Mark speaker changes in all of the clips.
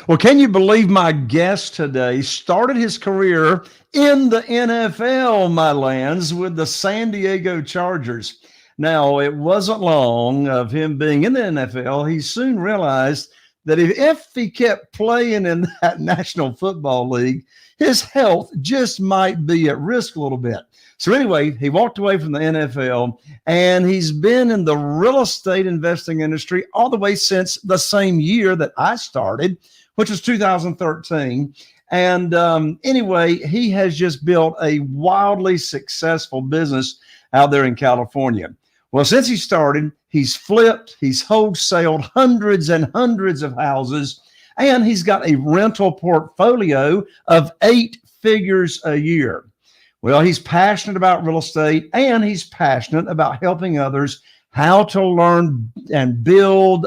Speaker 1: Well, can you believe my guest today started his career in the NFL, my lands, with the San Diego Chargers? Now, it wasn't long of him being in the NFL. He soon realized that if he kept playing in that National Football League, his health just might be at risk a little bit. So, anyway, he walked away from the NFL and he's been in the real estate investing industry all the way since the same year that I started, which was 2013. And anyway, he has just built a wildly successful business out there in California. Well, since he started, he's flipped, he's wholesaled hundreds and hundreds of houses, and he's got a rental portfolio of 8 figures a year. Well, he's passionate about real estate, and he's passionate about helping others how to learn and build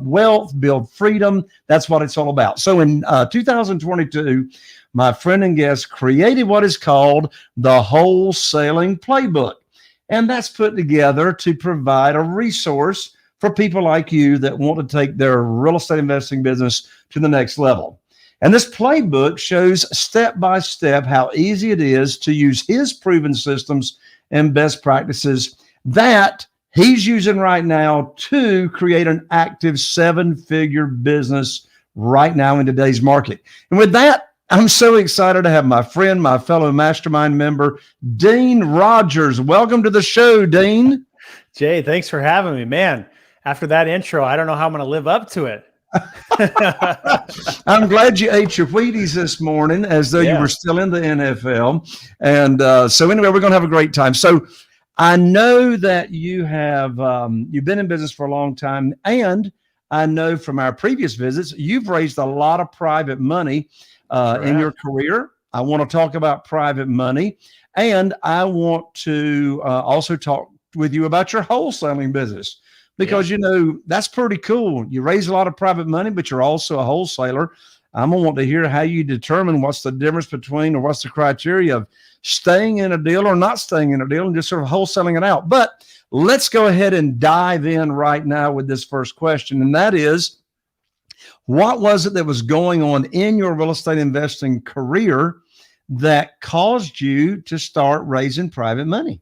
Speaker 1: wealth, build freedom. That's what it's all about. So in 2022, my friend and guest created what is called the Wholesaling Playbook. And that's put together to provide a resource for people like you that want to take their real estate investing business to the next level. And this playbook shows step by step how easy it is to use his proven systems and best practices that he's using right now to create an active 7-figure business right now in today's market. And with that, I'm so excited to have my friend, my fellow mastermind member, Dean Rogers. Welcome to the show, Dean.
Speaker 2: Jay, thanks for having me, man. After that intro, I don't know how I'm going to live up to it.
Speaker 1: I'm glad you ate your Wheaties this morning as though you were still in the NFL. And so anyway, we're going to have a great time. So I know that you have, you've been in business for a long time. And I know from our previous visits, you've raised a lot of private money in your career. I want to talk about private money. And I want to also talk with you about your wholesaling business. Because, you know, that's pretty cool. You raise a lot of private money, but you're also a wholesaler. I'm going to want to hear how you determine what's the difference between, or what's the criteria of staying in a deal or not staying in a deal and just sort of wholesaling it out. But let's go ahead and dive in right now with this first question. And that is, what was it that was going on in your real estate investing career that caused you to start raising private money?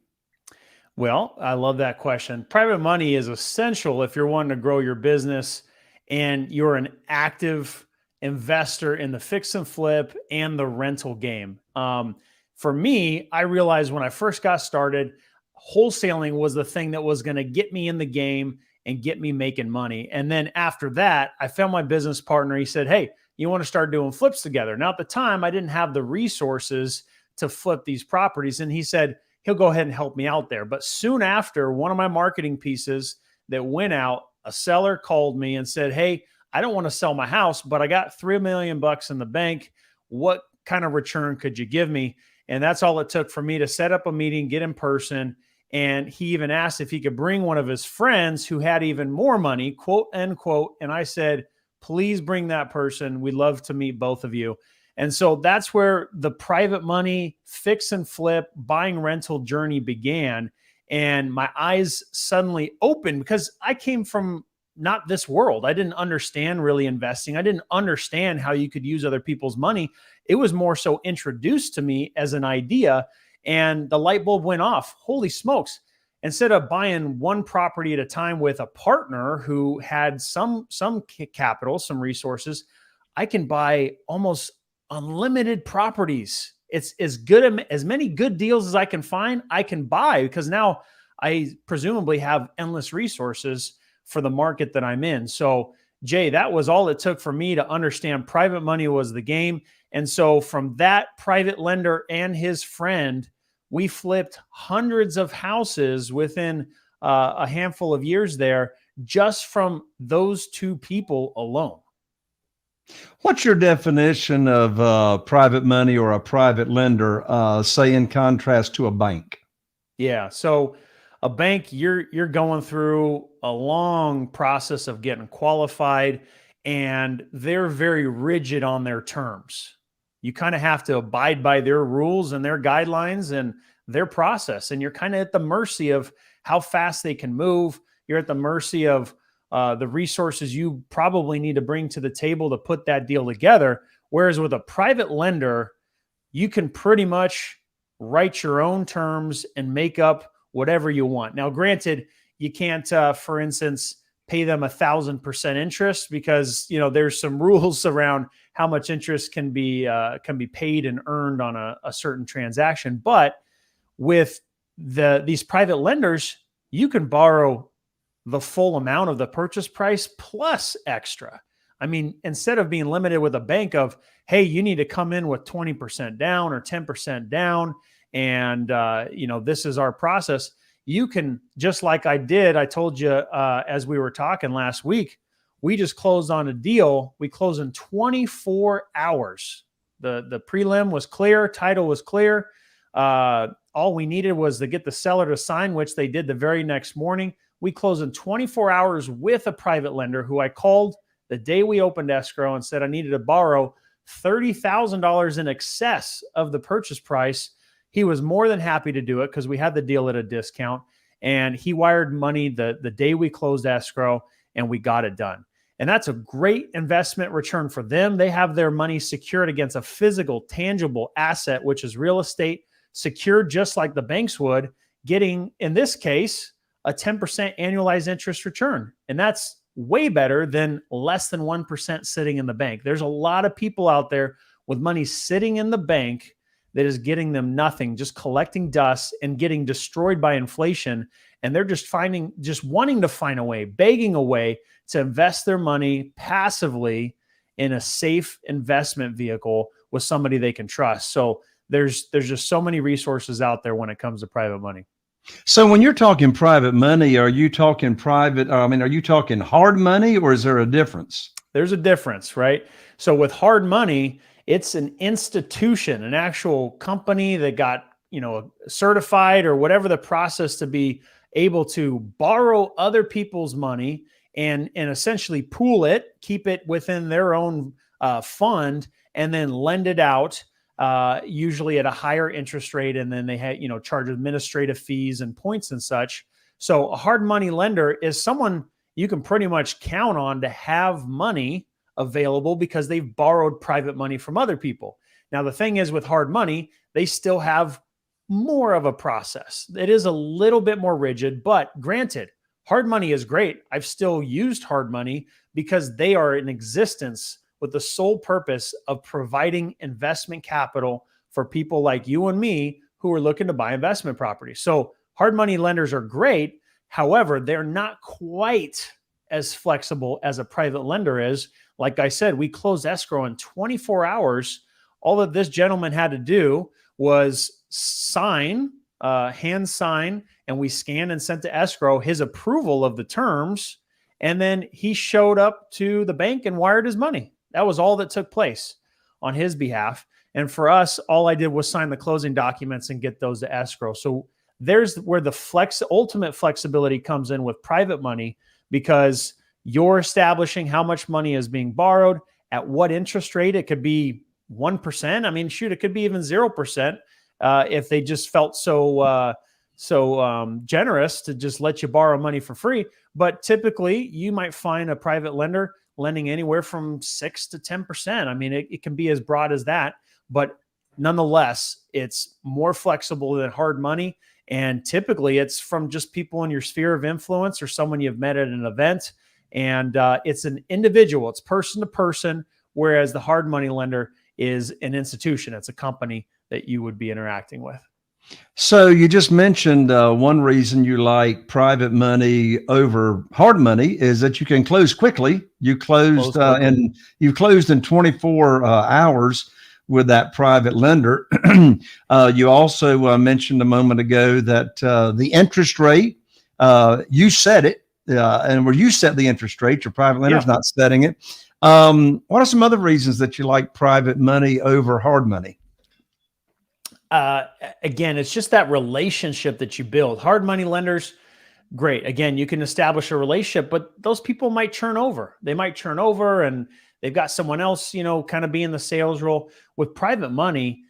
Speaker 2: Well, I love that question. Private money is essential if you're wanting to grow your business and you're an active investor in the fix and flip and the rental game. For me, I realized when I first got started, wholesaling was the thing that was going to get me in the game and get me making money. And then after that, I found my business partner. He said, "Hey, you want to start doing flips together?" Now, at the time, I didn't have the resources to flip these properties. And he said, he'll go ahead and help me out there. But soon after, one of my marketing pieces that went out, a seller called me and said, "Hey, I don't want to sell my house, but I got $3 million in the bank. What kind of return could you give me?" And that's all it took for me to set up a meeting, get in person. And he even asked if he could bring one of his friends who had even more money, quote unquote. And I said, "Please bring that person. We'd love to meet both of you." And so that's where the private money, fix and flip, buying rental journey began. And my eyes suddenly opened because I came from not this world. I didn't understand really investing. I didn't understand how you could use other people's money. It was more so introduced to me as an idea, and the light bulb went off. Holy smokes. Instead of buying one property at a time with a partner who had some capital, some resources, I can buy almost unlimited properties. It's as many good deals as I can find, I can buy, because now I presumably have endless resources for the market that I'm in. So Jay, that was all it took for me to understand private money was the game. And so from that private lender and his friend, we flipped hundreds of houses within a handful of years there, just from those two people alone.
Speaker 1: What's your definition of private money or a private lender, say in contrast to a bank?
Speaker 2: Yeah. So a bank, you're going through a long process of getting qualified, and they're very rigid on their terms. You kind of have to abide by their rules and their guidelines and their process. And you're kind of at the mercy of how fast they can move. You're at the mercy of the resources you probably need to bring to the table to put that deal together. Whereas with a private lender, you can pretty much write your own terms and make up whatever you want. Now, granted, you can't, for instance, pay them 1,000% interest because there's some rules around how much interest can be paid and earned on a certain transaction. But with these private lenders, you can borrow the full amount of the purchase price plus extra. I mean, instead of being limited with a bank of, hey, you need to come in with 20% down or 10% down, and this is our process. You can, just like I did, I told you as we were talking last week, we just closed on a deal. We closed in 24 hours. The prelim was clear, title was clear. All we needed was to get the seller to sign, which they did the very next morning. We closed in 24 hours with a private lender who I called the day we opened escrow and said I needed to borrow $30,000 in excess of the purchase price. He was more than happy to do it because we had the deal at a discount, and he wired money the day we closed escrow, and we got it done. And that's a great investment return for them. They have their money secured against a physical, tangible asset, which is real estate, secured just like the banks would, getting, in this case, a 10% annualized interest return. And that's way better than less than 1% sitting in the bank. There's a lot of people out there with money sitting in the bank that is getting them nothing, just collecting dust and getting destroyed by inflation. And they're just wanting to find a way, begging a way to invest their money passively in a safe investment vehicle with somebody they can trust. So there's just so many resources out there when it comes to private money.
Speaker 1: So when you're talking private money, are you talking are you talking hard money, or is there a difference?
Speaker 2: There's a difference, right? So with hard money, it's an institution, an actual company that got, certified or whatever the process to be able to borrow other people's money and essentially pool it, keep it within their own fund, and then lend it out. Usually at a higher interest rate, and then they charge administrative fees and points and such. So a hard money lender is someone you can pretty much count on to have money available because they've borrowed private money from other people. Now, the thing is with hard money, they still have more of a process. It is a little bit more rigid, but granted, hard money is great. I've still used hard money because they are in existence with the sole purpose of providing investment capital for people like you and me who are looking to buy investment properties. So hard money lenders are great. However, they're not quite as flexible as a private lender is. Like I said, we closed escrow in 24 hours. All that this gentleman had to do was hand sign, and we scanned and sent to escrow his approval of the terms. And then he showed up to the bank and wired his money. That was all that took place on his behalf. And for us, all I did was sign the closing documents and get those to escrow. So there's where the ultimate flexibility comes in with private money, because you're establishing how much money is being borrowed, at what interest rate. It could be 1%. I mean, shoot, it could be even 0% if they just felt so generous to just let you borrow money for free. But typically, you might find a private lender lending anywhere from 6 to 10%. I mean, it can be as broad as that, but nonetheless, it's more flexible than hard money. And typically it's from just people in your sphere of influence or someone you've met at an event. And it's an individual, it's person to person, whereas the hard money lender is an institution. It's a company that you would be interacting with.
Speaker 1: So you just mentioned one reason you like private money over hard money is that you can close quickly. You closed in 24 hours with that private lender. You also mentioned a moment ago that the interest rate, you set it, and where you set the interest rate, your private lender's not setting it. What are some other reasons that you like private money over hard money?
Speaker 2: Again, it's just that relationship that you build. Hard money lenders, great. Again, you can establish a relationship, but those people might churn over. They might churn over and they've got someone else, kind of be in the sales role. With private money,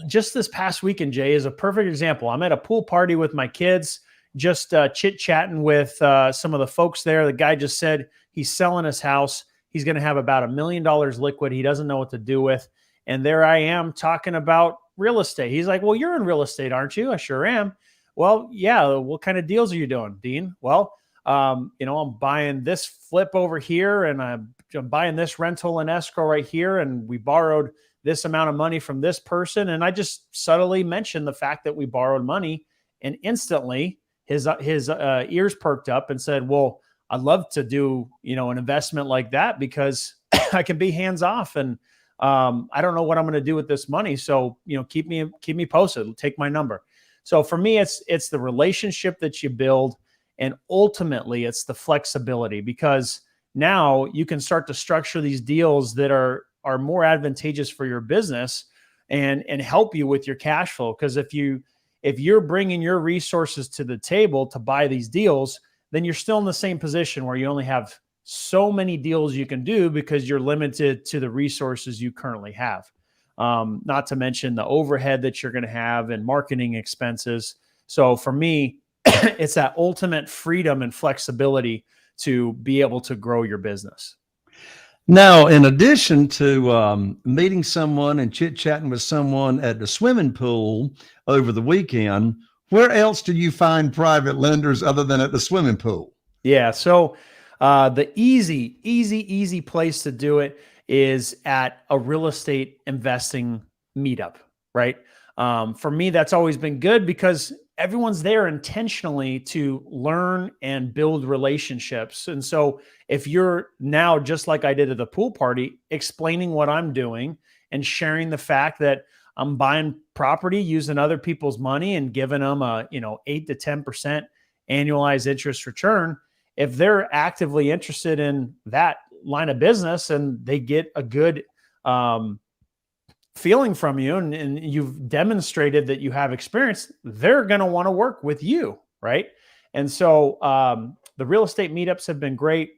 Speaker 2: just this past weekend, Jay, is a perfect example. I'm at a pool party with my kids. just chit-chatting with some of the folks there. The guy just said he's selling his house. He's going to have about $1 million liquid. He doesn't know what to do with. And there I am talking about real estate. He's like, well, you're in real estate, aren't you? I sure am. Well, yeah. What kind of deals are you doing, Dean? Well, I'm buying this flip over here, and I'm buying this rental and escrow right here. And we borrowed this amount of money from this person. And I just subtly mentioned the fact that we borrowed money, and instantly his ears perked up and said, well, I'd love to do, an investment like that because I can be hands off, and I don't know what I'm going to do with this money. So, keep me posted. Take my number. So for me, it's the relationship that you build, and ultimately it's the flexibility, because now you can start to structure these deals that are more advantageous for your business and help you with your cash flow. Because if you're bringing your resources to the table to buy these deals, then you're still in the same position where you only have so many deals you can do because you're limited to the resources you currently have. Not to mention the overhead that you're going to have and marketing expenses. So for me, it's that ultimate freedom and flexibility to be able to grow your business.
Speaker 1: Now, in addition to meeting someone and chit-chatting with someone at the swimming pool over the weekend, where else do you find private lenders other than at the swimming pool?
Speaker 2: Yeah. So the easy place to do it is at a real estate investing meetup, right? For me, that's always been good because everyone's there intentionally to learn and build relationships. And so if you're now, just like I did at the pool party, explaining what I'm doing and sharing the fact that I'm buying property using other people's money and giving them a 8 to 10% annualized interest return, if they're actively interested in that line of business and they get a good feeling from you and you've demonstrated that you have experience, they're going to want to work with you, right? And so the real estate meetups have been great.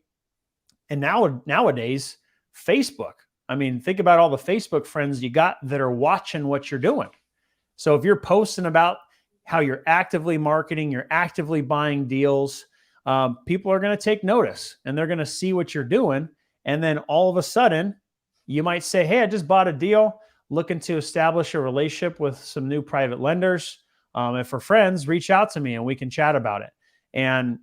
Speaker 2: And nowadays, Facebook. I mean, think about all the Facebook friends you got that are watching what you're doing. So if you're posting about how you're actively marketing, you're actively buying deals, people are going to take notice and they're going to see what you're doing. And then all of a sudden, you might say, hey, I just bought a deal, looking to establish a relationship with some new private lenders. If for friends, reach out to me and we can chat about it. And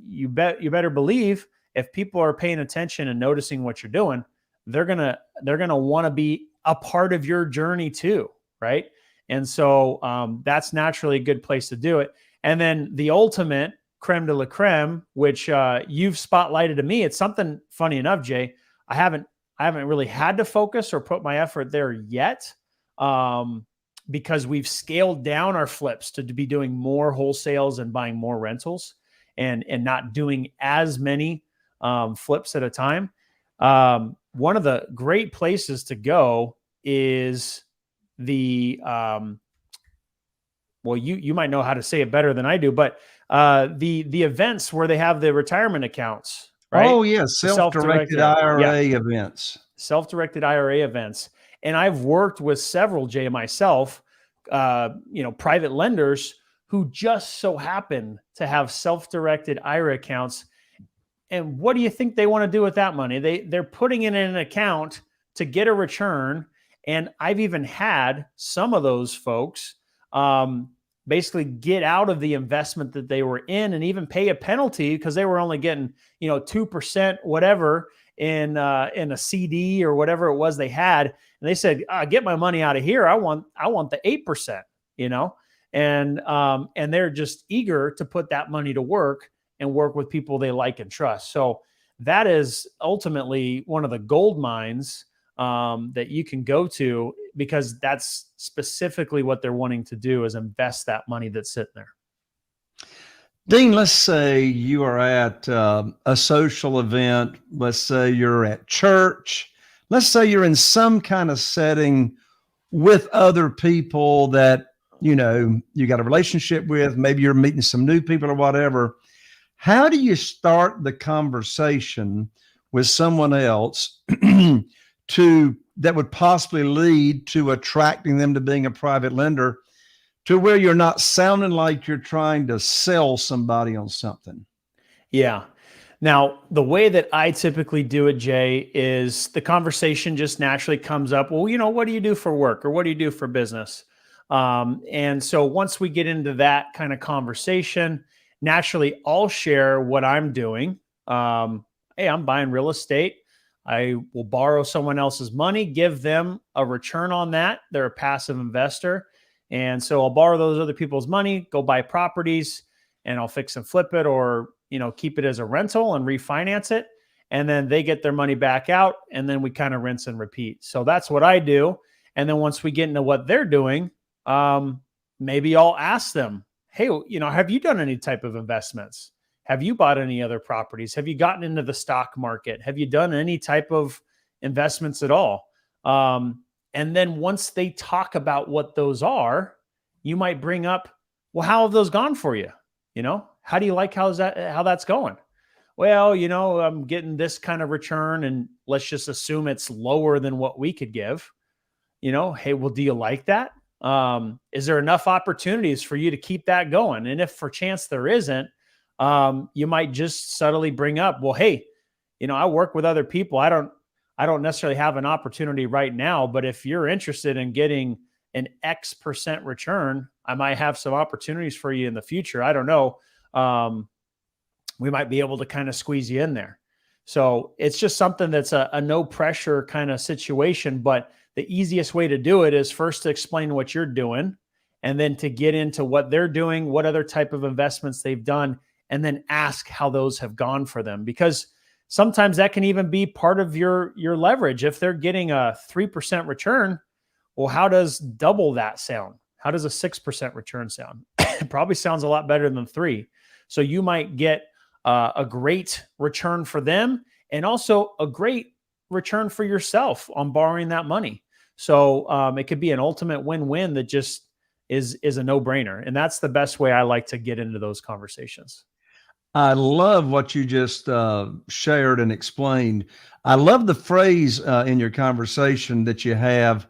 Speaker 2: you better believe if people are paying attention and noticing what you're doing, they're gonna want to be a part of your journey too, right? And so that's naturally a good place to do it. And then the ultimate creme de la creme, which you've spotlighted to me, it's something funny enough, Jay. I haven't really had to focus or put my effort there yet, because we've scaled down our flips to be doing more wholesales and buying more rentals, and not doing as many flips at a time. One of the great places to go is the you might know how to say it better than I do, but the events where they have the retirement accounts. Right?
Speaker 1: Oh, yeah. Self-directed IRA events.
Speaker 2: Self-directed IRA events. And I've worked with several, Jay, myself, private lenders who just so happen to have self-directed IRA accounts. And what do you think they want to do with that money? They're putting it in an account to get a return. And I've even had some of those folks basically get out of the investment that they were in and even pay a penalty because they were only getting, 2% whatever in a CD or whatever it was they had. And they said, get my money out of here. I want the 8%, and they're just eager to put that money to work and work with people they like and trust. So that is ultimately one of the gold mines that you can go to, because that's specifically what they're wanting to do, is invest that money that's sitting there.
Speaker 1: Dean, let's say you are at a social event. Let's say you're at church. Let's say you're in some kind of setting with other people that, you got a relationship with. Maybe you're meeting some new people or whatever. How do you start the conversation with someone else that would possibly lead to attracting them to being a private lender? to where you're not sounding like you're trying to sell somebody on something.
Speaker 2: Yeah. Now, the way that I typically do it, Jay, is the conversation just naturally comes up. Well, what do you do for work or what do you do for business? And so once we get into that kind of conversation, naturally, I'll share what I'm doing. Hey, I'm buying real estate. I will borrow someone else's money, give them a return on that. They're a passive investor. And so I'll borrow those other people's money, go buy properties, and I'll fix and flip it or keep it as a rental and refinance it. And then they get their money back out. And then we kind of rinse and repeat. So that's what I do. And then once we get into what they're doing, maybe I'll ask them, hey, have you done any type of investments? Have you bought any other properties? Have you gotten into the stock market? Have you done any type of investments at all? And then once they talk about what those are, you might bring up, well, how have those gone for you? How do you like how that's going? Well, I'm getting this kind of return and let's just assume it's lower than what we could give. Hey, well, do you like that? Is there enough opportunities for you to keep that going? And if for chance there isn't, you might just subtly bring up, well, hey, I work with other people. I don't necessarily have an opportunity right now, but if you're interested in getting an X% return, I might have some opportunities for you in the future. I don't know. We might be able to kind of squeeze you in there. So it's just something that's a no pressure kind of situation, but the easiest way to do it is first to explain what you're doing and then to get into what they're doing, what other type of investments they've done, and then ask how those have gone for them. Because sometimes that can even be part of your leverage. If they're getting a 3% return, well, how does double that sound? How does a 6% return sound? It probably sounds a lot better than 3. So you might get a great return for them and also a great return for yourself on borrowing that money. So it could be an ultimate win-win that just is a no-brainer. And that's the best way I like to get into those conversations.
Speaker 1: I love what you just shared and explained. I love the phrase in your conversation that you have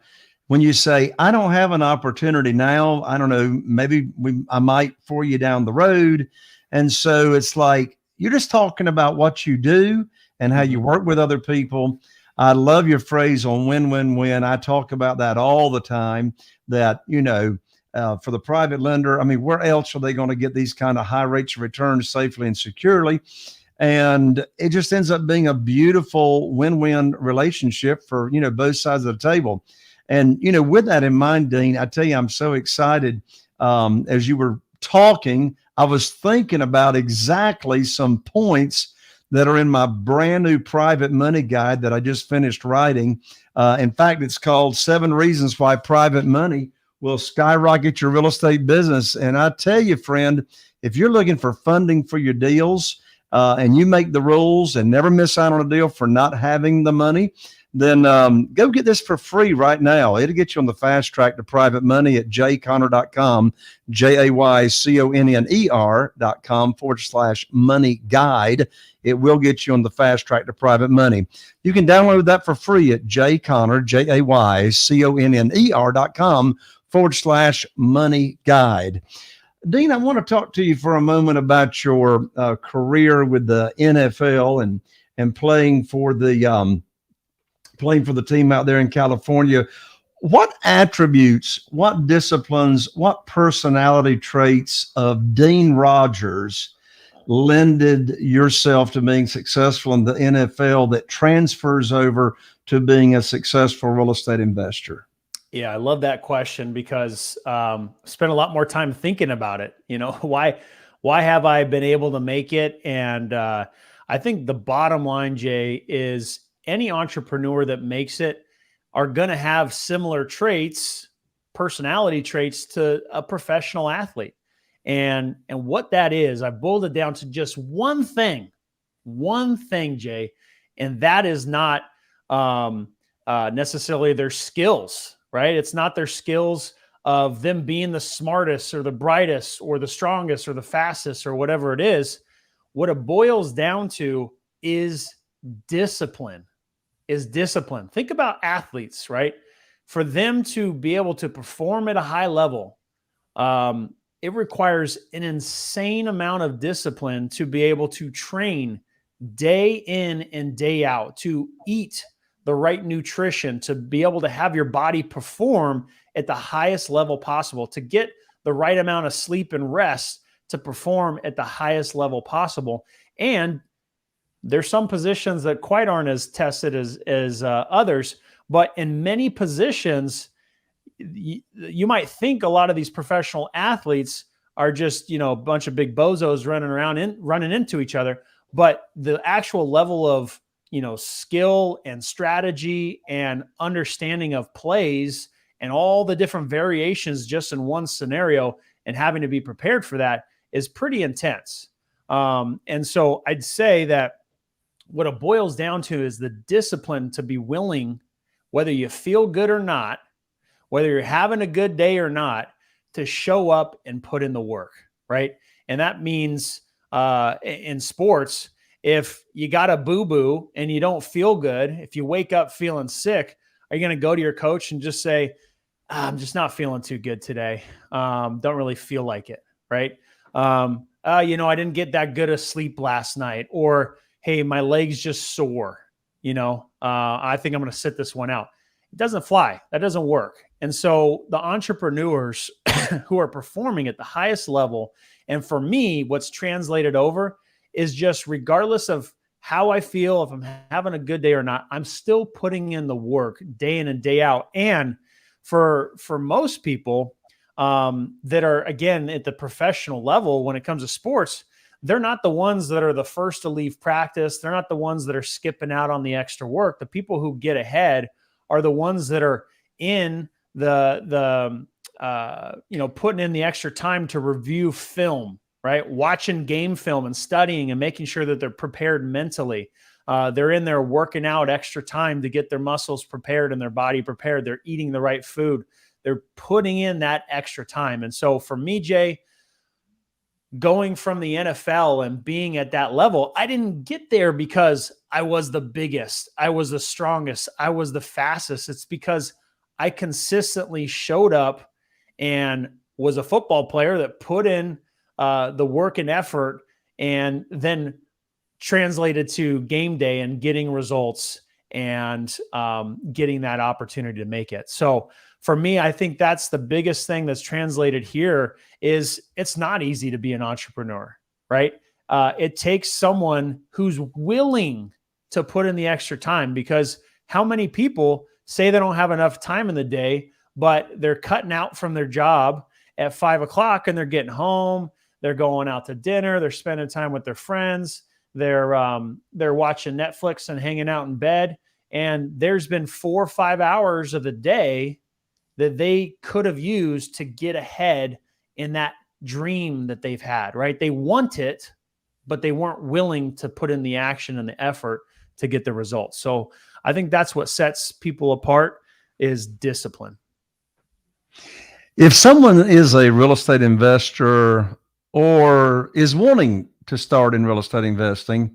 Speaker 1: when you say, I don't have an opportunity now. I don't know, maybe I might for you down the road. And so it's like, you're just talking about what you do and how you work with other people. I love your phrase on win, win, win. I talk about that all the time, that, for the private lender, I mean, where else are they going to get these kind of high rates of return safely and securely? And it just ends up being a beautiful win-win relationship for, both sides of the table. And, with that in mind, Dean, I tell you, I'm so excited. As you were talking, I was thinking about exactly some points that are in my brand new private money guide that I just finished writing. In fact, it's called 7 Reasons Why Private Money Will Skyrocket Your Real Estate Business. And I tell you, friend, if you're looking for funding for your deals and you make the rules and never miss out on a deal for not having the money, then go get this for free right now. It'll get you on the fast track to private money at jayconner.com, JAYCONNER.com/money guide. It will get you on the fast track to private money. You can download that for free at jayconner, JAYCONNER.com/money guide. Dean, I want to talk to you for a moment about your career with the NFL and playing for the team out there in California. What attributes, what disciplines, what personality traits of Dean Rogers lended yourself to being successful in the NFL that transfers over to being a successful real estate investor?
Speaker 2: Yeah, I love that question because spent a lot more time thinking about it. Why have I been able to make it? And I think the bottom line, Jay, is any entrepreneur that makes it are going to have similar traits, personality traits to a professional athlete. And what that is, I boiled it down to just one thing, Jay, and that is not necessarily their skills, right? It's not their skills of them being the smartest or the brightest or the strongest or the fastest or whatever it is. What it boils down to is discipline. Think about athletes, right? For them to be able to perform at a high level, It requires an insane amount of discipline to be able to train day in and day out, to eat the right nutrition, to be able to have your body perform at the highest level possible, to get the right amount of sleep and rest to perform at the highest level possible. And there's some positions that quite aren't as tested as others, but in many positions, you might think a lot of these professional athletes are just, a bunch of big bozos running around and running into each other. But the actual level of, skill and strategy and understanding of plays and all the different variations just in one scenario and having to be prepared for that is pretty intense. And so I'd say that what it boils down to is the discipline to be willing, whether you feel good or not, whether you're having a good day or not, to show up and put in the work, right? And that means in sports, if you got a boo-boo and you don't feel good, if you wake up feeling sick, are you going to go to your coach and just say, I'm just not feeling too good today. Don't really feel like it, right? I didn't get that good of sleep last night. Or, hey, my leg's just sore. I think I'm going to sit this one out. It doesn't fly. That doesn't work. And so the entrepreneurs who are performing at the highest level, and for me, what's translated over is just regardless of how I feel, if I'm having a good day or not, I'm still putting in the work day in and day out. And for most people that are, again, at the professional level, when it comes to sports, they're not the ones that are the first to leave practice. They're not the ones that are skipping out on the extra work. The people who get ahead are the ones that are in the putting in the extra time to review film, right? Watching game film and studying and making sure that they're prepared mentally. They're in there working out extra time to get their muscles prepared and their body prepared. They're eating the right food. They're putting in that extra time. And so for me, Jay, going from the NFL and being at that level, I didn't get there because I was the biggest, I was the strongest, I was the fastest. It's because I consistently showed up and was a football player that put in the work and effort, and then translated to game day and getting results and getting that opportunity to make it. So for me, I think that's the biggest thing that's translated here is it's not easy to be an entrepreneur, right? It takes someone who's willing to put in the extra time, because how many people say they don't have enough time in the day, but they're cutting out from their job at 5 o'clock and they're getting home, they're going out to dinner, they're spending time with their friends, they're watching Netflix and hanging out in bed. And there's been 4 or 5 hours of the day that they could have used to get ahead in that dream that they've had, right? They want it, but they weren't willing to put in the action and the effort to get the results. So I think that's what sets people apart is discipline.
Speaker 1: If someone is a real estate investor or is wanting to start in real estate investing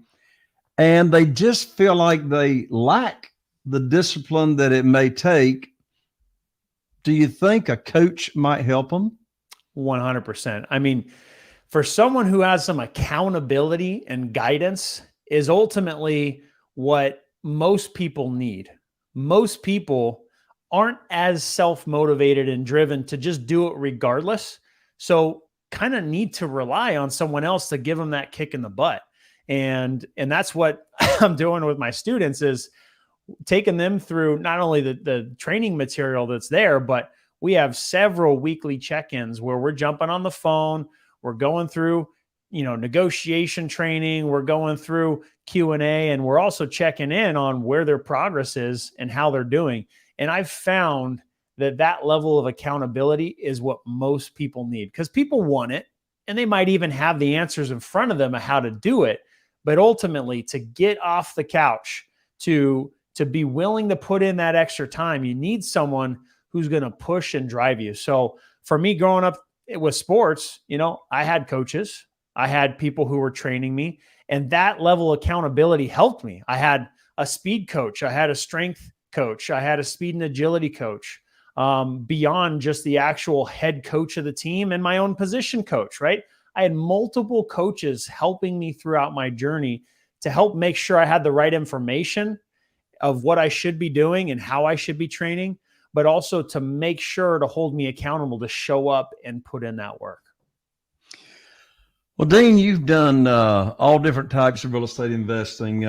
Speaker 1: and they just feel like they lack the discipline that it may take, do you think a coach might help them?
Speaker 2: 100%. I mean, for someone who has some accountability and guidance is ultimately what most people need. Most people aren't as self-motivated and driven to just do it regardless. So kind of need to rely on someone else to give them that kick in the butt. And that's what I'm doing with my students, is taking them through not only the training material that's there, but we have several weekly check-ins where we're jumping on the phone, we're going through, negotiation training, we're going through Q&A, and we're also checking in on where their progress is and how they're doing. And I've found that level of accountability is what most people need, because people want it and they might even have the answers in front of them of how to do it. But ultimately, to get off the couch, to be willing to put in that extra time, you need someone who's going to push and drive you. So for me, growing up with sports, I had coaches, I had people who were training me, and that level of accountability helped me. I had a speed coach, I had a strength coach, I had a speed and agility coach. beyond just the actual head coach of the team and my own position coach, right? I had multiple coaches helping me throughout my journey to help make sure I had the right information of what I should be doing and how I should be training, but also to make sure to hold me accountable to show up and put in that work.
Speaker 1: Well, Dean, you've done all different types of real estate investing.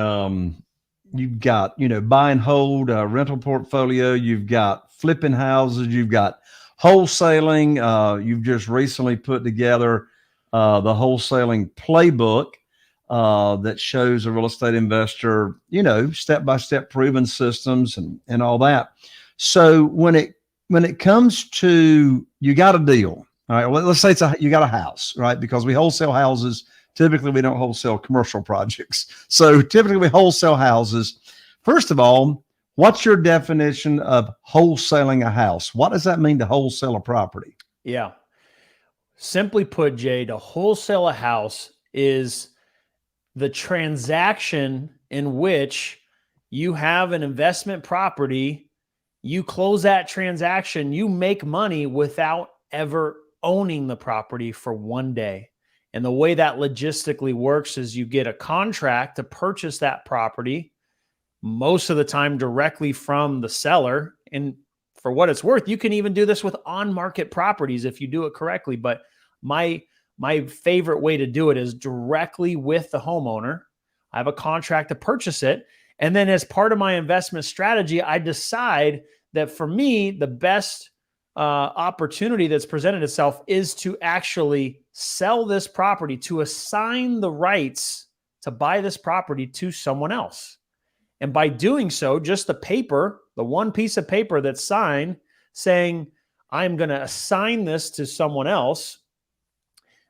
Speaker 1: You've got, buy and hold, rental portfolio. You've got flipping houses. You've got wholesaling. You've just recently put together the Wholesaling Playbook that shows a real estate investor, step-by-step proven systems and all that. So when it comes to, you got a deal. All right, well, let's say you got a house, right? Because we wholesale houses. Typically, we don't wholesale commercial projects. So typically, we wholesale houses. First of all, what's your definition of wholesaling a house? What does that mean to wholesale a property?
Speaker 2: Yeah. Simply put, Jay, to wholesale a house is the transaction in which you have an investment property, you close that transaction, you make money without ever owning the property for one day. And the way that logistically works is you get a contract to purchase that property, most of the time directly from the seller. And for what it's worth, you can even do this with on-market properties if you do it correctly. But my favorite way to do it is directly with the homeowner. I have a contract to purchase it. And then as part of my investment strategy, I decide that for me, the best opportunity that's presented itself is to actually sell this property, to assign the rights to buy this property to someone else. And by doing so, just the paper, the one piece of paper that's signed saying, I'm going to assign this to someone else,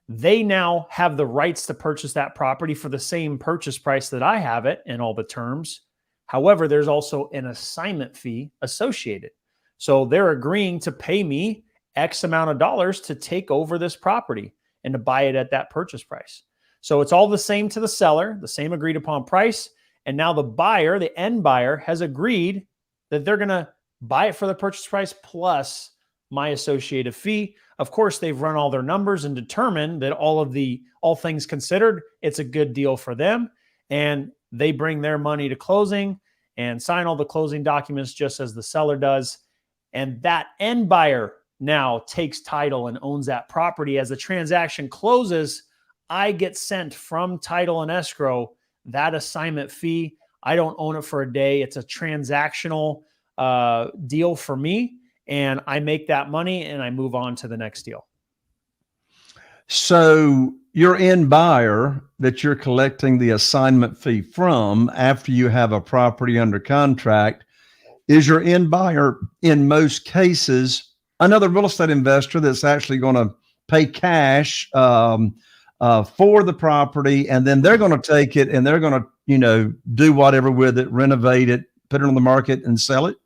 Speaker 2: they now have the rights to purchase that property for the same purchase price that I have it and all the terms. However, there's also an assignment fee associated. So they're agreeing to pay me X amount of dollars to take over this property and to buy it at that purchase price. So it's all the same to the seller, the same agreed upon price. And now the buyer, the end buyer, has agreed that they're going to buy it for the purchase price plus my associated fee. Of course, they've run all their numbers and determined that all things considered, it's a good deal for them. And they bring their money to closing and sign all the closing documents just as the seller does. And that end buyer now takes title and owns that property. As the transaction closes, I get sent from title and escrow that assignment fee. I don't own it for a day. It's a transactional deal for me. And I make that money and I move on to the next deal.
Speaker 1: So your end buyer that you're collecting the assignment fee from after you have a property under contract is your end buyer, in most cases, another real estate investor that's actually going to pay cash for the property, and then they're going to take it and they're going to, do whatever with it, renovate it, put it on the market, and sell it?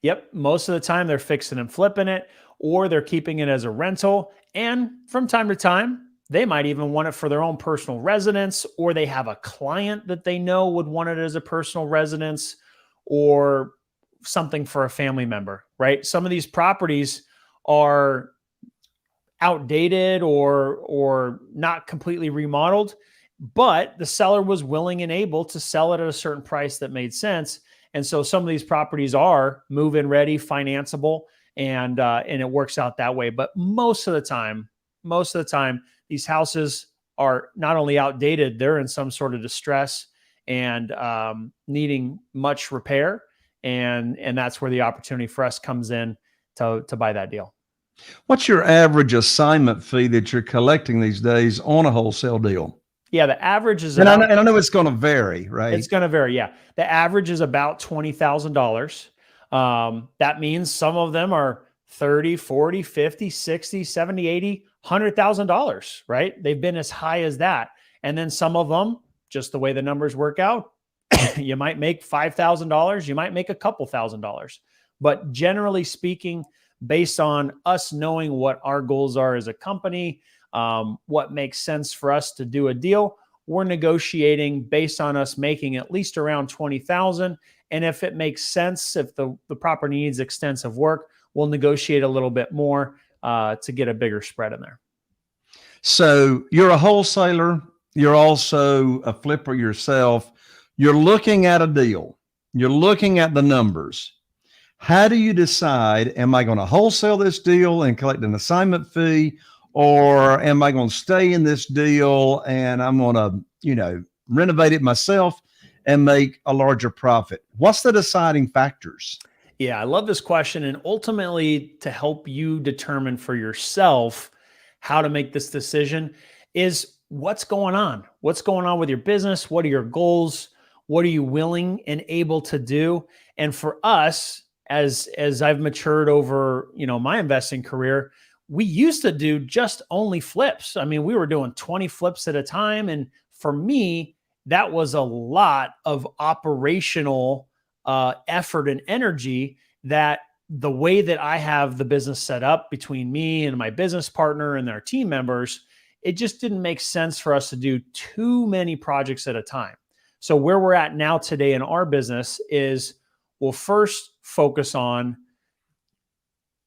Speaker 2: Yep. Most of the time, they're fixing and flipping it, or they're keeping it as a rental. And from time to time, they might even want it for their own personal residence, or they have a client that they know would want it as a personal residence, or something for a family member, right? Some of these properties are outdated or not completely remodeled, but the seller was willing and able to sell it at a certain price that made sense. And so some of these properties are move-in ready, financeable, and it works out that way. But most of the time, these houses are not only outdated, they're in some sort of distress and needing much repair. And that's where the opportunity for us comes in to buy that deal.
Speaker 1: What's your average assignment fee that you're collecting these days on a wholesale deal?
Speaker 2: Yeah, the average is
Speaker 1: and I know it's going to vary, right?
Speaker 2: It's going to vary, yeah. The average is about $20,000. That means some of them are 30, 40, 50, 60, 70, 80, $100,000, right? They've been as high as that. And then some of them, just the way the numbers work out, you might make $5,000, you might make a couple $1,000. But generally speaking, based on us knowing what our goals are as a company, what makes sense for us to do a deal, we're negotiating based on us making at least around $20,000. And if it makes sense, if the property needs extensive work, we'll negotiate a little bit more to get a bigger spread in there.
Speaker 1: So you're a wholesaler. You're also a flipper yourself. You're looking at a deal. You're looking at the numbers. How do you decide, am I going to wholesale this deal and collect an assignment fee, or am I going to stay in this deal and I'm going to, renovate it myself and make a larger profit? What's the deciding factors?
Speaker 2: Yeah, I love this question. And ultimately, to help you determine for yourself how to make this decision is what's going on? What's going on with your business? What are your goals? What are you willing and able to do? And for us, as I've matured over, my investing career, we used to do just only flips. I mean, we were doing 20 flips at a time. And for me, that was a lot of operational effort and energy that the way that I have the business set up between me and my business partner and our team members, it just didn't make sense for us to do too many projects at a time. So where we're at now today in our business is we'll first focus on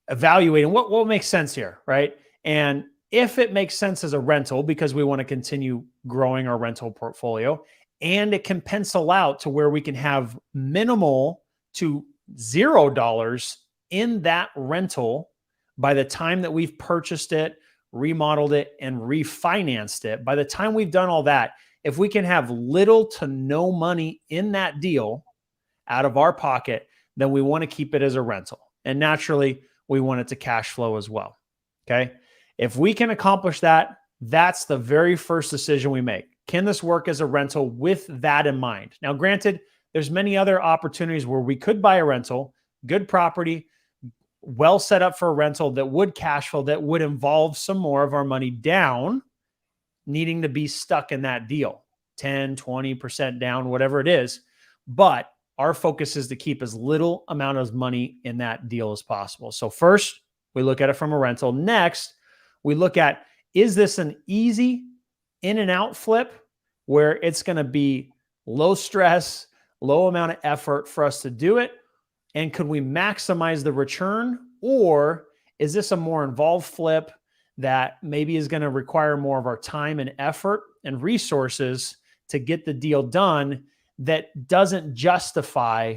Speaker 2: evaluating what makes sense here, right? And if it makes sense as a rental, because we want to continue growing our rental portfolio, and it can pencil out to where we can have minimal to $0 in that rental by the time that we've purchased it, remodeled it, and refinanced it. By the time we've done all that, if we can have little to no money in that deal out of our pocket, then we want to keep it as a rental. And naturally, we want it to cash flow as well. Okay. If we can accomplish that, that's the very first decision we make. Can this work as a rental with that in mind? Now, granted, there's many other opportunities where we could buy a rental, good property, well set up for a rental that would cash flow, that would involve some more of our money down, needing to be stuck in that deal, 10, 20% down, whatever it is. But our focus is to keep as little amount of money in that deal as possible. So first, we look at it from a rental. Next, we look at, is this an easy in and out flip where it's going to be low stress, low amount of effort for us to do it? And could we maximize the return? Or is this a more involved flip that maybe is going to require more of our time and effort and resources to get the deal done that doesn't justify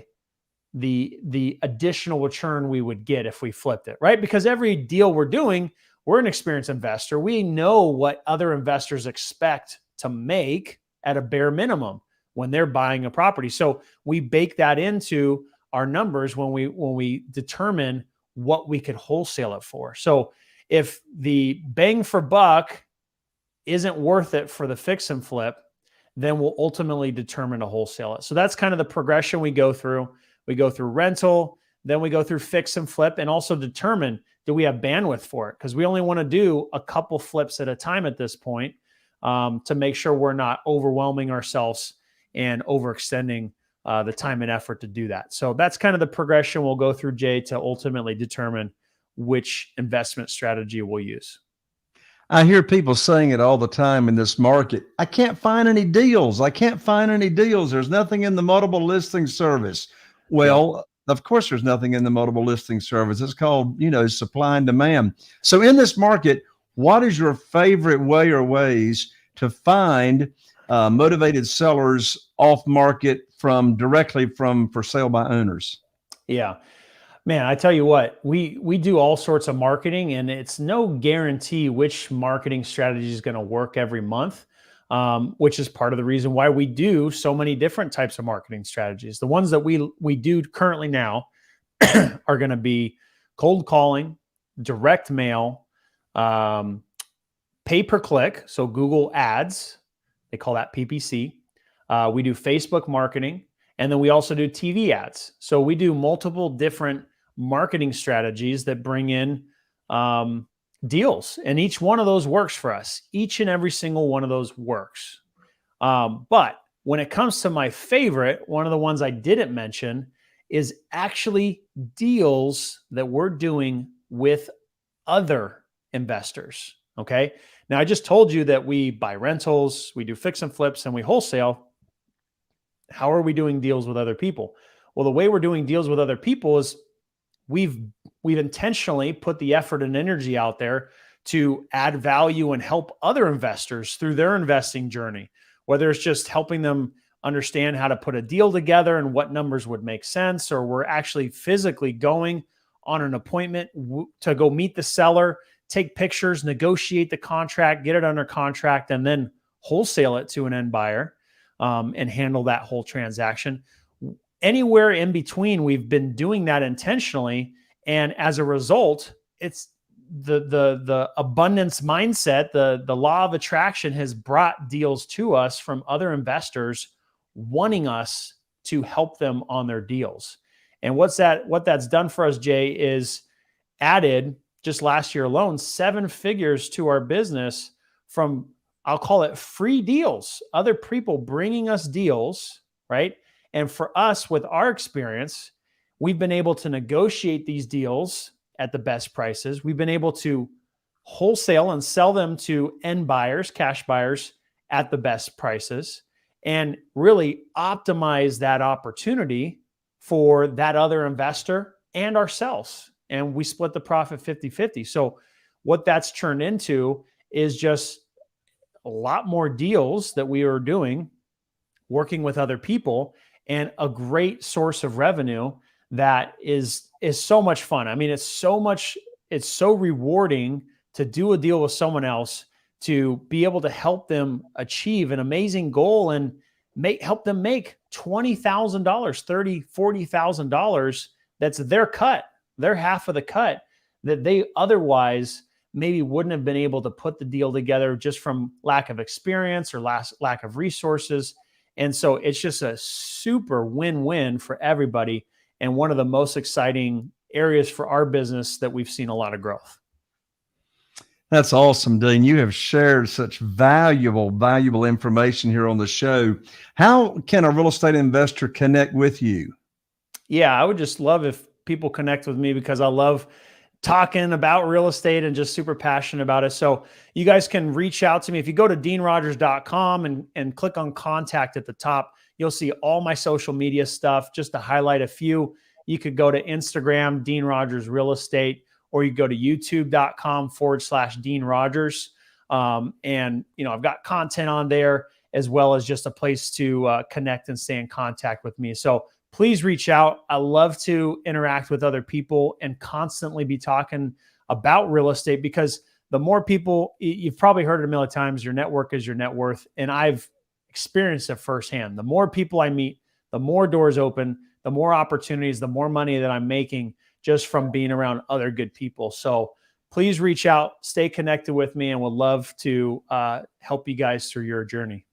Speaker 2: the additional return we would get if we flipped it, right? Because every deal we're doing, we're an experienced investor. We know what other investors expect to make at a bare minimum when they're buying a property. So we bake that into our numbers when we determine what we could wholesale it for. So if the bang for buck isn't worth it for the fix and flip, then we'll ultimately determine to wholesale it. So that's kind of the progression we go through. We go through rental, then we go through fix and flip, and also determine, do we have bandwidth for it? Because we only want to do a couple flips at a time at this point to make sure we're not overwhelming ourselves and overextending the time and effort to do that. So that's kind of the progression we'll go through, Jay, to ultimately determine which investment strategy we'll use.
Speaker 1: I hear people saying it all the time in this market. I can't find any deals. I can't find any deals. There's nothing in the multiple listing service. Well, of course, there's nothing in the multiple listing service. It's called, supply and demand. So in this market, what is your favorite way or ways to find motivated sellers off market directly from for sale by owners?
Speaker 2: Yeah. Man, I tell you what, we do all sorts of marketing, and it's no guarantee which marketing strategy is going to work every month, which is part of the reason why we do so many different types of marketing strategies. The ones that we do currently now are going to be cold calling, direct mail, pay-per-click, so Google Ads, they call that PPC. We do Facebook marketing, and then we also do TV ads. So we do multiple different marketing strategies that bring in deals, and each one of those works for us. Each and every single one of those works. But when it comes to my favorite, one of the ones I didn't mention is actually deals that we're doing with other investors. Okay. Now, I just told you that we buy rentals, we do fix and flips, and we wholesale. How are we doing deals with other people? Well, the way we're doing deals with other people is we've we've intentionally put the effort and energy out there to add value and help other investors through their investing journey, whether it's just helping them understand how to put a deal together and what numbers would make sense, or we're actually physically going on an appointment to go meet the seller, take pictures, negotiate the contract, get it under contract, and then wholesale it to an end buyer and handle that whole transaction. Anywhere in between, we've been doing that intentionally. And as a result, it's the abundance mindset, the law of attraction has brought deals to us from other investors wanting us to help them on their deals. And what that's done for us, Jay, is added just last year alone 7 figures to our business from, I'll call it free deals, other people bringing us deals, right? And for us, with our experience, we've been able to negotiate these deals at the best prices. We've been able to wholesale and sell them to end buyers, cash buyers at the best prices, and really optimize that opportunity for that other investor and ourselves. And we split the profit 50-50. So what that's turned into is just a lot more deals that we are doing, working with other people, and a great source of revenue that is so much fun. I mean, it's so rewarding to do a deal with someone else, to be able to help them achieve an amazing goal and help them make $20,000, $30,000, $40,000. That's their cut, their half of the cut that they otherwise maybe wouldn't have been able to put the deal together just from lack of experience or lack of resources. And so it's just a super win-win for everybody, and one of the most exciting areas for our business that we've seen a lot of growth.
Speaker 1: That's awesome, Dean. You have shared such valuable information here on the show. How can a real estate investor connect with you?
Speaker 2: Yeah, I would just love if people connect with me, because I love talking about real estate and just super passionate about it. So you guys can reach out to me. If you go to deanrogers.com and click on contact at the top, you'll see all my social media stuff. Just to highlight a few, you could go to Instagram, Dean Rogers Real Estate, or you go to youtube.com/Dean Rogers. And, I've got content on there, as well as just a place to connect and stay in contact with me. So please reach out. I love to interact with other people and constantly be talking about real estate, because the more people, you've probably heard it a million times, your network is your net worth. And I've experienced it firsthand. The more people I meet, the more doors open, the more opportunities, the more money that I'm making just from being around other good people. So please reach out, stay connected with me, and would love to help you guys through your journey.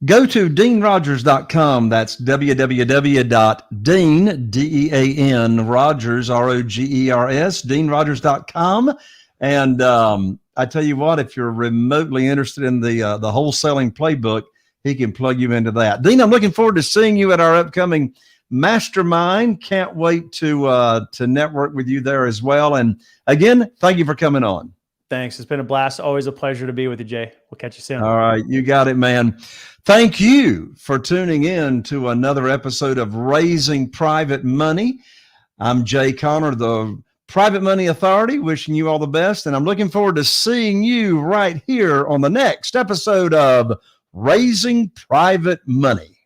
Speaker 1: Go to deanrogers.com. That's www.dean, D-E-A-N, Rogers, R-O-G-E-R-S, deanrogers.com. And I tell you what, if you're remotely interested in the Wholesaling Playbook, he can plug you into that. Dean, I'm looking forward to seeing you at our upcoming mastermind. Can't wait to network with you there as well. And again, thank you for coming on.
Speaker 2: Thanks. It's been a blast. Always a pleasure to be with you, Jay. We'll catch you soon.
Speaker 1: All right. You got it, man. Thank you for tuning in to another episode of Raising Private Money. I'm Jay Connor, the Private Money Authority, wishing you all the best. And I'm looking forward to seeing you right here on the next episode of Raising Private Money.